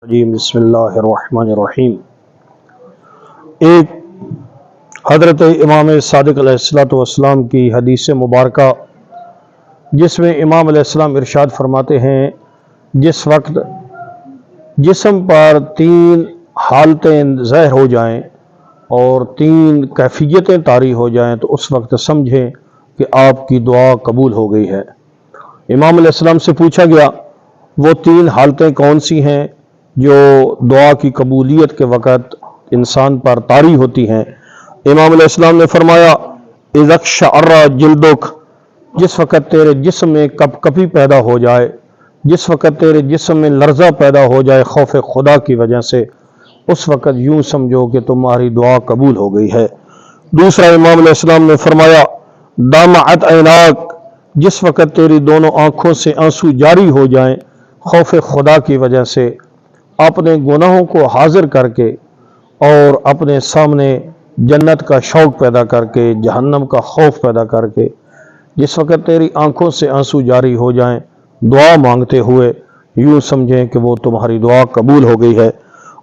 جی بسم اللہ الرحمن الرحیم۔ ایک حضرت امام صادق علیہ السلام کی حدیث مبارکہ جس میں امام علیہ السلام ارشاد فرماتے ہیں، جس وقت جسم پر 3 حالتیں ظاہر ہو جائیں اور 3 کیفیتیں طاری ہو جائیں تو اس وقت سمجھیں کہ آپ کی دعا قبول ہو گئی ہے۔ امام علیہ السلام سے پوچھا گیا وہ 3 حالتیں کون سی ہیں جو دعا کی قبولیت کے وقت انسان پر طاری ہوتی ہیں؟ امام علیہ السلام نے فرمایا، اذا اقشعر جلدک، جس وقت تیرے جسم میں کپ کپی پیدا ہو جائے، جس وقت تیرے جسم میں لرزہ پیدا ہو جائے خوف خدا کی وجہ سے، اس وقت یوں سمجھو کہ تمہاری دعا قبول ہو گئی ہے۔ دوسرا امام علیہ السلام نے فرمایا، دمعت عیناک، جس وقت تیری دونوں آنکھوں سے آنسو جاری ہو جائیں خوف خدا کی وجہ سے، اپنے گناہوں کو حاضر کر کے اور اپنے سامنے جنت کا شوق پیدا کر کے، جہنم کا خوف پیدا کر کے، جس وقت تیری آنکھوں سے آنسو جاری ہو جائیں دعا مانگتے ہوئے، یوں سمجھیں کہ وہ تمہاری دعا قبول ہو گئی ہے۔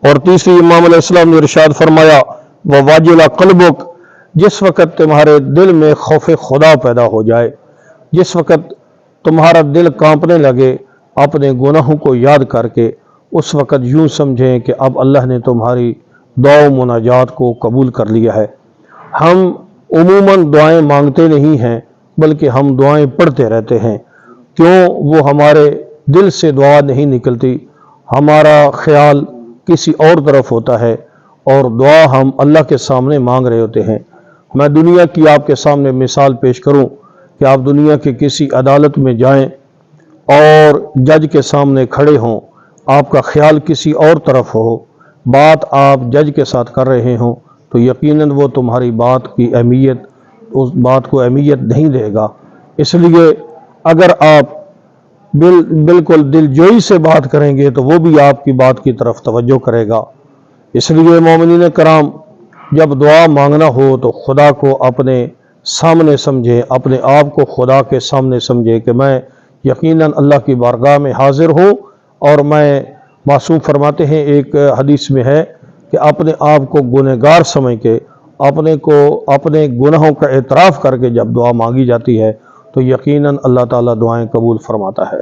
اور تیسری امام علیہ السلام نے ارشاد فرمایا، وَوَجِلَ قَلْبُكَ، جس وقت تمہارے دل میں خوف خدا پیدا ہو جائے، جس وقت تمہارا دل کانپنے لگے اپنے گناہوں کو یاد کر کے، اس وقت یوں سمجھیں کہ اب اللہ نے تمہاری دعا و مناجات کو قبول کر لیا ہے۔ ہم عموماً دعائیں مانگتے نہیں ہیں بلکہ ہم دعائیں پڑھتے رہتے ہیں، کیوں؟ وہ ہمارے دل سے دعا نہیں نکلتی، ہمارا خیال کسی اور طرف ہوتا ہے اور دعا ہم اللہ کے سامنے مانگ رہے ہوتے ہیں۔ میں دنیا کی آپ کے سامنے مثال پیش کروں کہ آپ دنیا کے کسی عدالت میں جائیں اور جج کے سامنے کھڑے ہوں، آپ کا خیال کسی اور طرف ہو، بات آپ جج کے ساتھ کر رہے ہوں تو یقیناً وہ تمہاری بات کی اہمیت، اس بات کو اہمیت نہیں دے گا۔ اس لیے اگر آپ بالکل دل جوئی سے بات کریں گے تو وہ بھی آپ کی بات کی طرف توجہ کرے گا۔ اس لیے مومنین کرام، جب دعا مانگنا ہو تو خدا کو اپنے سامنے سمجھے، اپنے آپ کو خدا کے سامنے سمجھے کہ میں یقیناً اللہ کی بارگاہ میں حاضر ہوں، اور میں معصوم فرماتے ہیں ایک حدیث میں ہے کہ اپنے آپ کو گنہگار سمجھ کے اپنے گناہوں کا اعتراف کر کے جب دعا مانگی جاتی ہے تو یقیناً اللہ تعالیٰ دعائیں قبول فرماتا ہے۔